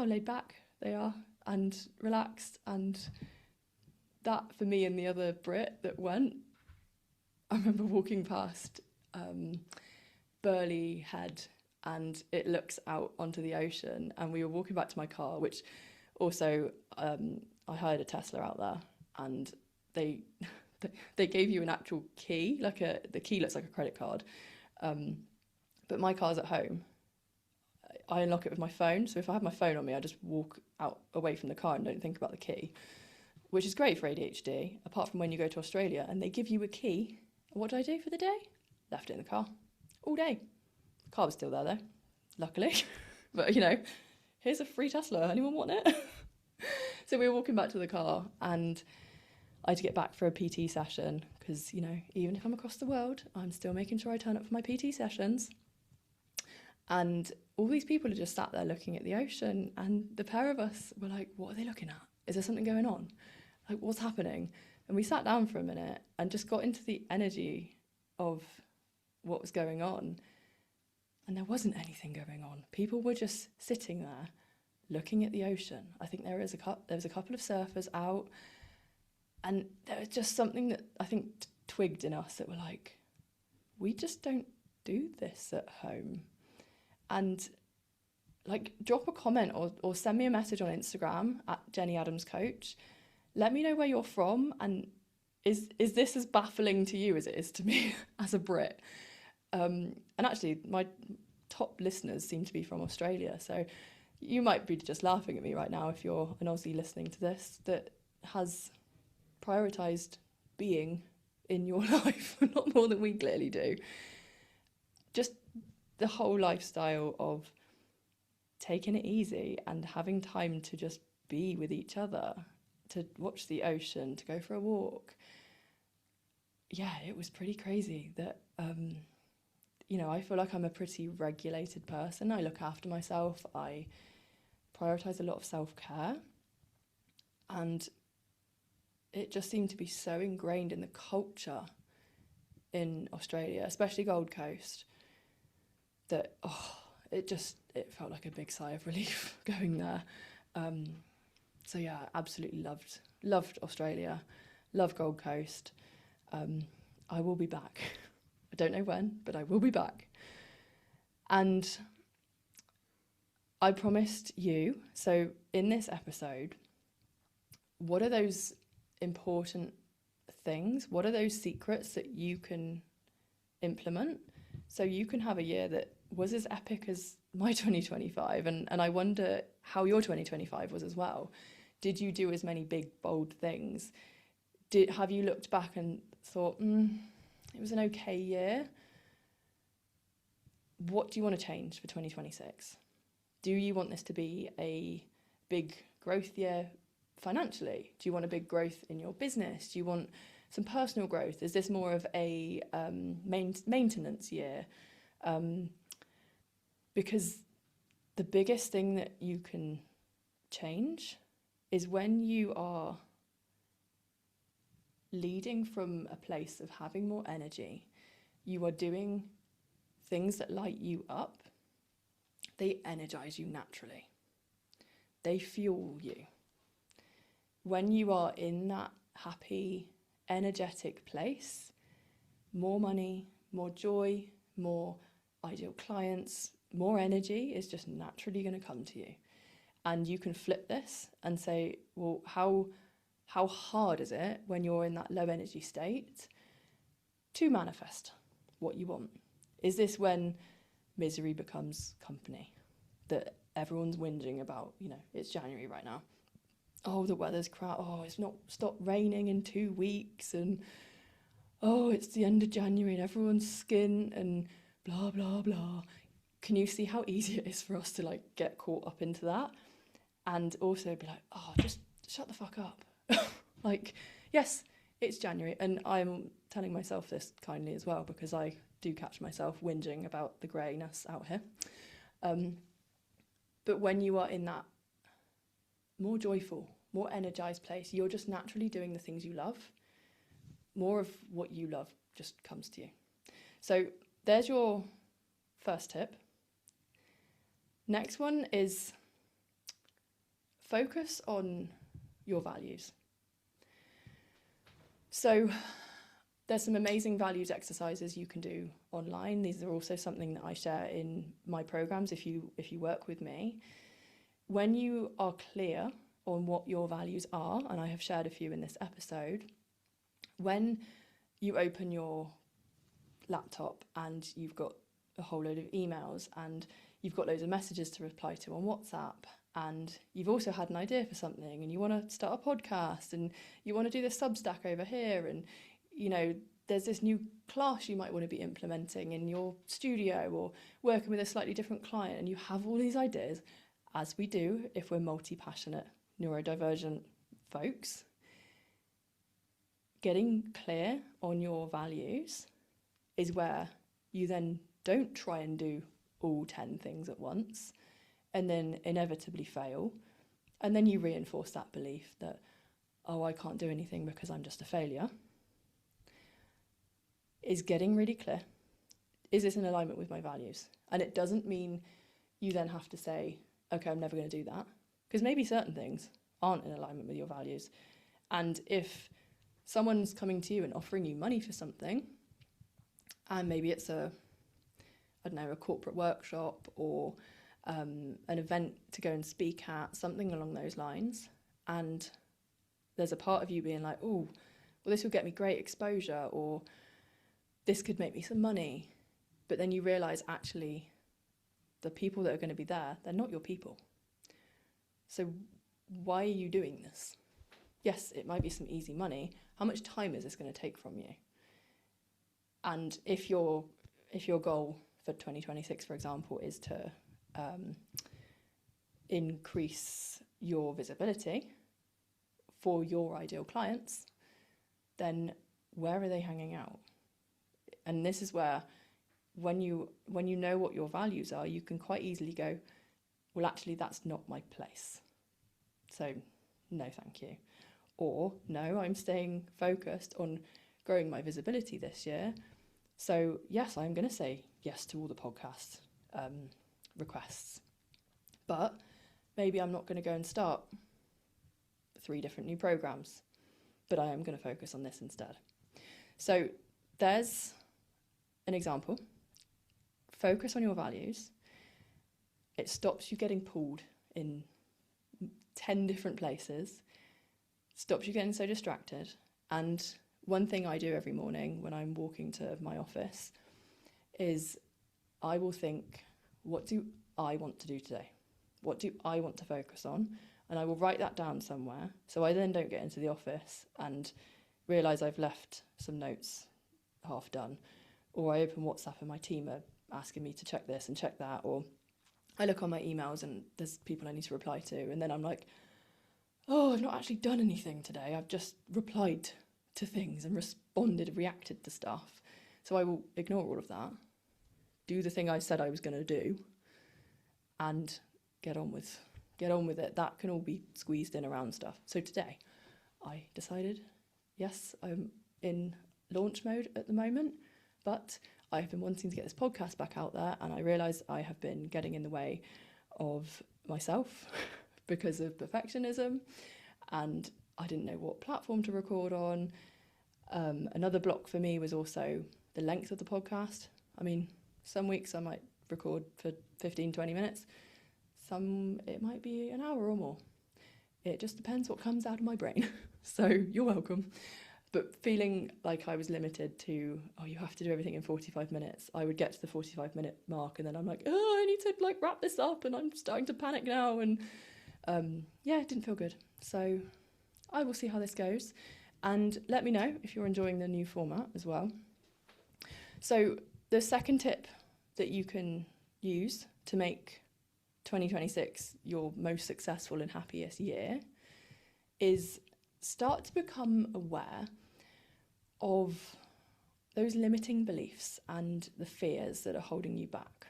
laid back they are and relaxed. And that, for me and the other Brit that went, I remember walking past Burley Head, and it looks out onto the ocean, and we were walking back to my car, which also I hired a Tesla out there, and they gave you an actual key, the key looks like a credit card, but my car's at home. I unlock it with my phone, so if I have my phone on me, I just walk out away from the car and don't think about the key, which is great for ADHD, apart from when you go to Australia and they give you a key. What did I do for the day? Left it in the car all day. The car was still there though, luckily. But here's a free Tesla, anyone want it? So we were walking back to the car, and I had to get back for a PT session because, even if I'm across the world, I'm still making sure I turn up for my PT sessions. And all these people are just sat there looking at the ocean, and the pair of us were like, what are they looking at? Is there something going on? Like, what's happening? And we sat down for a minute and just got into the energy of what was going on. And there wasn't anything going on. People were just sitting there looking at the ocean. I think there was a couple of surfers out, and there was just something that I think twigged in us that were like, we just don't do this at home. And drop a comment or send me a message on Instagram at Jenny Adams Coach. Let me know where you're from, and is this as baffling to you as it is to me as a Brit? And actually, my top listeners seem to be from Australia, so you might be just laughing at me right now if you're an Aussie listening to this that has prioritised being in your life a lot more than we clearly do. Just the whole lifestyle of taking it easy and having time to just be with each other, to watch the ocean, to go for a walk. Yeah, it was pretty crazy that, I feel like I'm a pretty regulated person. I look after myself. I prioritise a lot of self-care. And it just seemed to be so ingrained in the culture in Australia, especially Gold Coast, that, it felt like a big sigh of relief going there. So yeah, absolutely loved Australia, love Gold Coast. I will be back. I don't know when, but I will be back. And I promised you, so in this episode, what are those important things? What are those secrets that you can implement so you can have a year that was as epic as my 2025? And I wonder how your 2025 was as well. Did you do as many big, bold things? Have you looked back and thought, it was an okay year? What do you want to change for 2026? Do you want this to be a big growth year financially? Do you want a big growth in your business? Do you want some personal growth? Is this more of a maintenance year? Because the biggest thing that you can change is when you are leading from a place of having more energy, you are doing things that light you up, they energize you naturally. They fuel you. When you are in that happy, energetic place, more money, more joy, more ideal clients, more energy is just naturally going to come to you. And you can flip this and say, well, how hard is it when you're in that low energy state to manifest what you want? Is this when misery becomes company? That everyone's whinging about, it's January right now. Oh, the weather's crap. Oh, it's not stopped raining in 2 weeks. And oh, it's the end of January and everyone's skint and blah, blah, blah. Can you see how easy it is for us to get caught up into that? And also be like, oh, just shut the fuck up. Yes, it's January. And I'm telling myself this kindly as well, because I do catch myself whinging about the greyness out here. But when you are in that more joyful, more energized place, you're just naturally doing the things you love. More of what you love just comes to you. So there's your first tip. Next one is focus on your values. So there's some amazing values exercises you can do online. These are also something that I share in my programs if you work with me. When you are clear on what your values are, and I have shared a few in this episode, when you open your laptop and you've got a whole load of emails and you've got loads of messages to reply to on WhatsApp, and you've also had an idea for something and you want to start a podcast and you want to do this Substack over here, and there's this new class you might want to be implementing in your studio or working with a slightly different client, and you have all these ideas, as we do if we're multi-passionate neurodivergent folks. Getting clear on your values is where you then don't try and do all 10 things at once and then inevitably fail. And then you reinforce that belief that, oh, I can't do anything because I'm just a failure. Is getting really clear. Is this in alignment with my values? And it doesn't mean you then have to say, okay, I'm never going to do that. Because maybe certain things aren't in alignment with your values. And if someone's coming to you and offering you money for something, and maybe it's a corporate workshop or an event to go and speak at, something along those lines, and there's a part of you being like, oh, well, this will get me great exposure, or this could make me some money. But then you realise, actually, the people that are going to be there, they're not your people. So why are you doing this? Yes, it might be some easy money. How much time is this going to take from you? And if your goal for 2026, for example, is to increase your visibility for your ideal clients, then where are they hanging out? And this is where, when you know what your values are, you can quite easily go, well, actually, that's not my place. So, no, thank you. Or, no, I'm staying focused on growing my visibility this year. So, yes, I'm going to say yes to all the podcast requests. But maybe I'm not going to go and start 3 different new programs, but I am going to focus on this instead. So, there's an example. Focus on your values. It stops you getting pulled in 10 different places, stops you getting so distracted. And one thing I do every morning when I'm walking to my office is I will think, what do I want to do today? What do I want to focus on? And I will write that down somewhere, so I then don't get into the office and realise I've left some notes half done, or I open WhatsApp and my team are asking me to check this and check that, or I look on my emails and there's people I need to reply to, and then I'm like, oh, I've not actually done anything today. I've just replied to things and reacted to stuff. So I will ignore all of that, do the thing I said I was going to do, and get on with it. That can all be squeezed in around stuff. So today I decided, yes, I'm in launch mode at the moment, but I've been wanting to get this podcast back out there, and I realise I have been getting in the way of myself because of perfectionism, and I didn't know what platform to record on. Another block for me was also the length of the podcast. I mean, some weeks I might record for 15-20 minutes. Some it might be an hour or more. It just depends what comes out of my brain. So you're welcome. But feeling like I was limited to, you have to do everything in 45 minutes. I would get to the 45-minute mark and then I'm like, I need to wrap this up, and I'm starting to panic now. And it didn't feel good. So I will see how this goes. And let me know if you're enjoying the new format as well. So the second tip that you can use to make 2026 your most successful and happiest year is start to become aware of those limiting beliefs and the fears that are holding you back.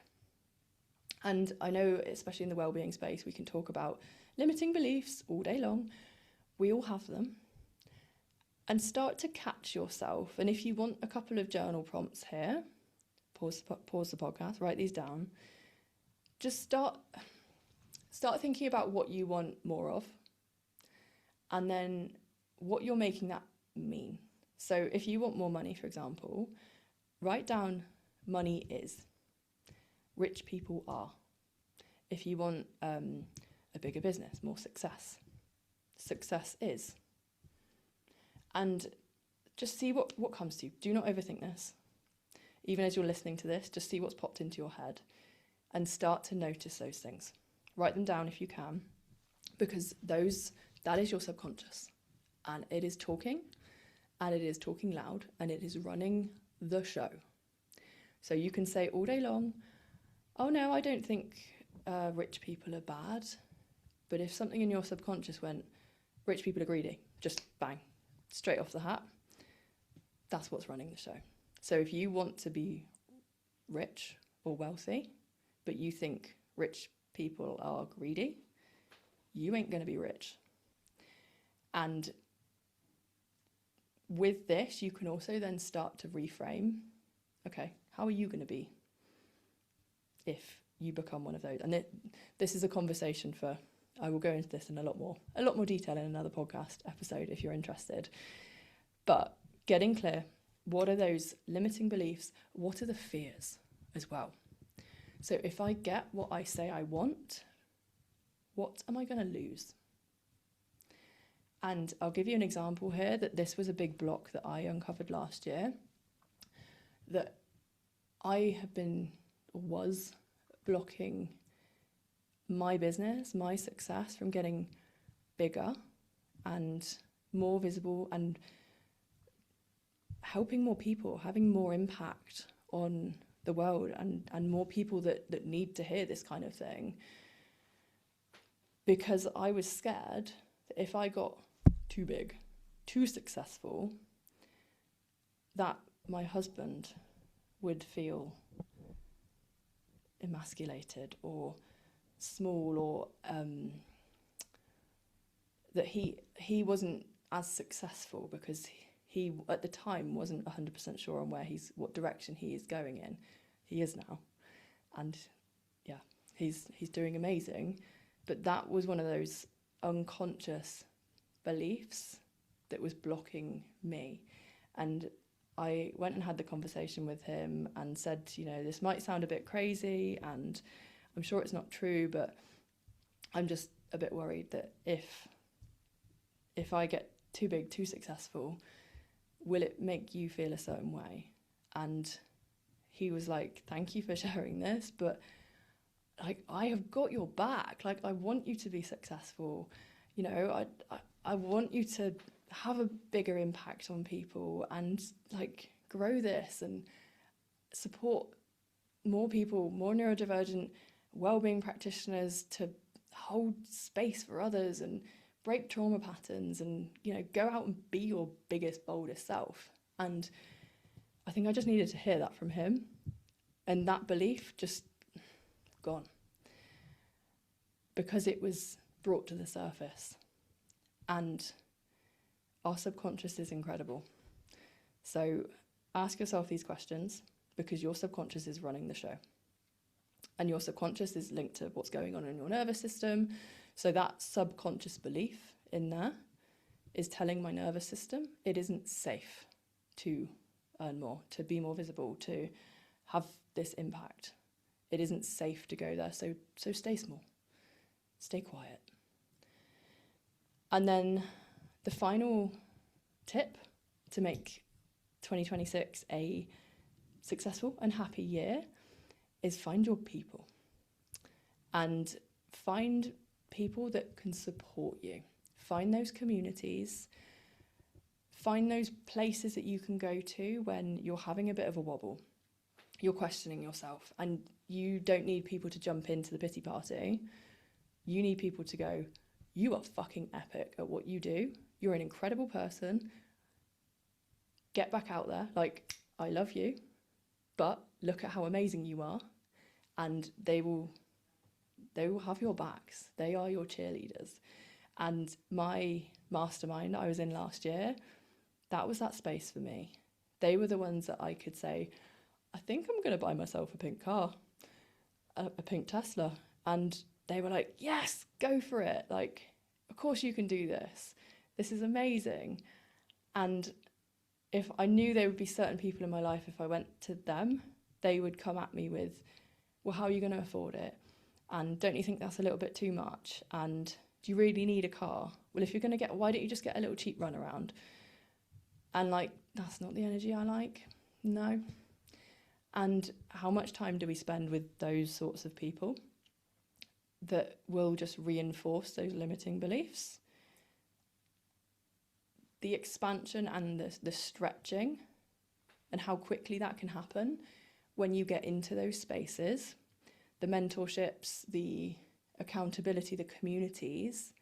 And I know, especially in the wellbeing space, we can talk about limiting beliefs all day long. We all have them. And start to catch yourself. And if you want a couple of journal prompts here, pause the podcast, write these down. Just start thinking about what you want more of, and then what you're making that mean. So if you want more money, for example, write down money is. Rich people are. If you want a bigger business, more success, success is. And just see what comes to you. Do not overthink this. Even as you're listening to this, just see what's popped into your head and start to notice those things. Write them down if you can, because that is your subconscious, and it is talking, and it is talking loud, and it is running the show. So you can say all day long, oh no, I don't think rich people are bad. But if something in your subconscious went, rich people are greedy, just bang, straight off the hat, that's what's running the show. So if you want to be rich or wealthy, but you think rich people are greedy, you ain't going to be rich. And with this, you can also then start to reframe, okay, how are you going to be if you become one of those? And this is a conversation for, I will go into this in a lot more detail in another podcast episode if you're interested. But getting clear, what are those limiting beliefs? What are the fears as well? So if I get what I say I want, what am I going to lose? And I'll give you an example here that this was a big block that I uncovered last year, that I was blocking my business, my success from getting bigger and more visible and helping more people, having more impact on the world and more people that need to hear this kind of thing. Because I was scared that if I got too big, too successful, that my husband would feel emasculated or small, or that he wasn't as successful because he at the time wasn't 100% sure on what direction he is going in. He is now, and yeah, he's doing amazing. But that was one of those unconscious beliefs that was blocking me. And I went and had the conversation with him and said, this might sound a bit crazy and I'm sure it's not true, but I'm just a bit worried that if I get too big, too successful, will it make you feel a certain way? And he was like, thank you for sharing this, but I have got your back. I want you to be successful. I want you to have a bigger impact on people and grow this and support more people, more neurodivergent wellbeing practitioners to hold space for others and break trauma patterns and, go out and be your biggest, boldest self. And I think I just needed to hear that from him. And that belief just gone. Because it was brought to the surface. And our subconscious is incredible. So ask yourself these questions, because your subconscious is running the show. And your subconscious is linked to what's going on in your nervous system. So that subconscious belief in there is telling my nervous system it isn't safe to earn more, to be more visible, to have this impact. It isn't safe to go there, so stay small, stay quiet. And then the final tip to make 2026 a successful and happy year is find your people. And find people that can support you. Find those communities. Find those places that you can go to when you're having a bit of a wobble. You're questioning yourself, and you don't need people to jump into the pity party. You need people to go, you are fucking epic at what you do. You're an incredible person. Get back out there. Like, I love you, but look at how amazing you are. And they will have your backs. They are your cheerleaders. And my mastermind I was in last year, that was that space for me. They were the ones that I could say, I think I'm going to buy myself a pink car, a pink Tesla. And they were like, yes, go for it. Like, of course you can do this. This is amazing. And if I knew there would be certain people in my life, if I went to them, they would come at me with, well, how are you going to afford it? And don't you think that's a little bit too much? And do you really need a car? Well, if you're going to why don't you just get a little cheap runaround? And like, that's not the energy I like. No. And how much time do we spend with those sorts of people that will just reinforce those limiting beliefs? The expansion and the stretching and how quickly that can happen when you get into those spaces, the mentorships, the accountability, the communities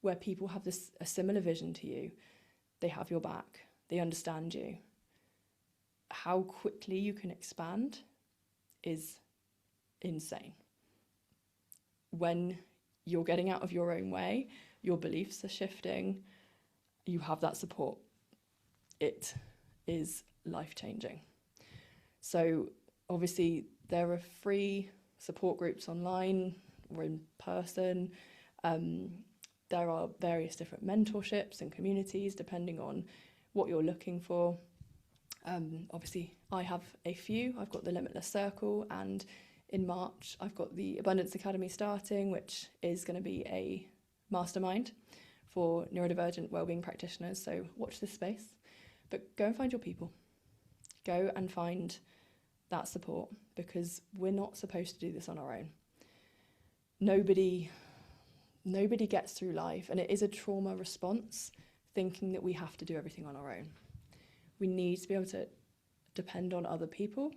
where people have a similar vision to you. They have your back. They understand you. How quickly you can expand is insane. When you're getting out of your own way, your beliefs are shifting, you have that support. It is life-changing. So obviously there are free support groups online or in person. There are various different mentorships and communities depending on what you're looking for. Obviously, I have a few. I've got the Limitless Circle, and in March, I've got the Abundance Academy starting, which is going to be a mastermind for neurodivergent wellbeing practitioners. So watch this space, but go and find your people. Go and find that support, because we're not supposed to do this on our own. Nobody gets through life, and it is a trauma response, thinking that we have to do everything on our own. We need to be able to depend on other people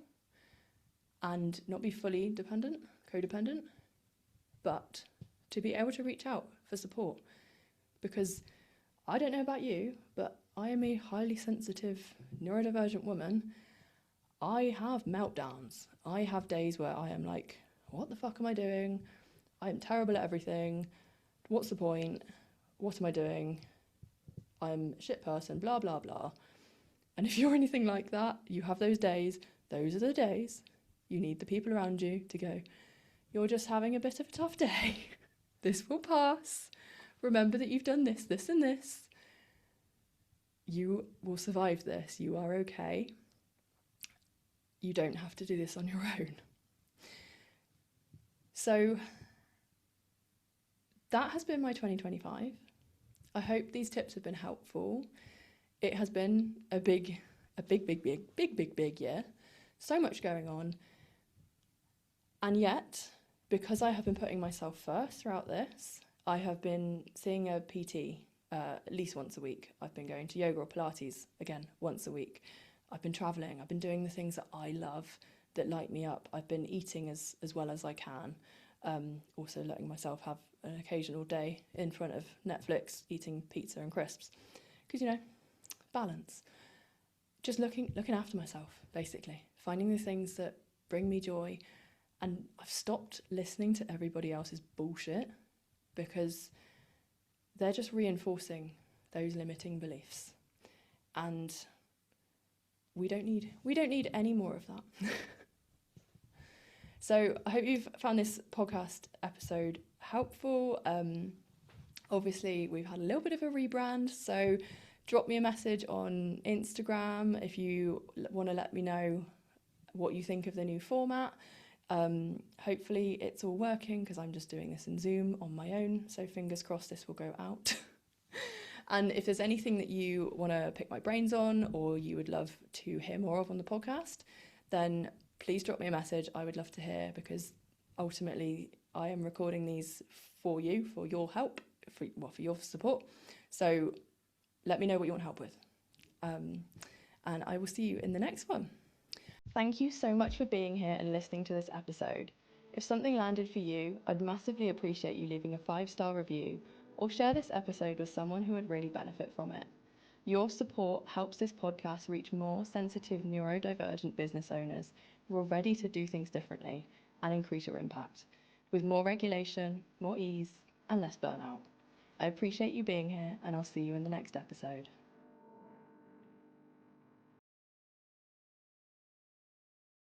and not be fully dependent, codependent, but to be able to reach out for support. Because I don't know about you, but I am a highly sensitive neurodivergent woman. I have meltdowns. I have days where I am like, what the fuck am I doing? I am terrible at everything. What's the point? What am I doing? I'm a shit person, blah, blah, blah. And if you're anything like that, you have those days. Those are the days you need the people around you to go, you're just having a bit of a tough day. This will pass. Remember that you've done this, this, and this. You will survive this. You are okay. You don't have to do this on your own. So that has been my 2025. I hope these tips have been helpful. It has been a big year. So much going on. And yet, because I have been putting myself first throughout this, I have been seeing a PT at least once a week. I've been going to yoga or Pilates, again, once a week. I've been travelling. I've been doing the things that I love, that light me up. I've been eating as well as I can. Also letting myself have an occasional day in front of Netflix, eating pizza and crisps. Because, balance. Just looking after myself, basically. Finding the things that bring me joy. And I've stopped listening to everybody else's bullshit, because they're just reinforcing those limiting beliefs. And we don't need any more of that. So I hope you've found this podcast episode helpful. Obviously, we've had a little bit of a rebrand, so drop me a message on Instagram if you want to let me know what you think of the new format. Hopefully it's all working, because I'm just doing this in Zoom on my own, so fingers crossed this will go out. And if there's anything that you want to pick my brains on, or you would love to hear more of on the podcast, then please drop me a message. I would love to hear, because ultimately I am recording these for you, for your help, for your support. So let me know what you want help with. And I will see you in the next one. Thank you so much for being here and listening to this episode. If something landed for you, I'd massively appreciate you leaving a 5-star review, or share this episode with someone who would really benefit from it. Your support helps this podcast reach more sensitive neurodivergent business owners who are ready to do things differently and increase your impact, with more regulation, more ease, and less burnout. I appreciate you being here, and I'll see you in the next episode.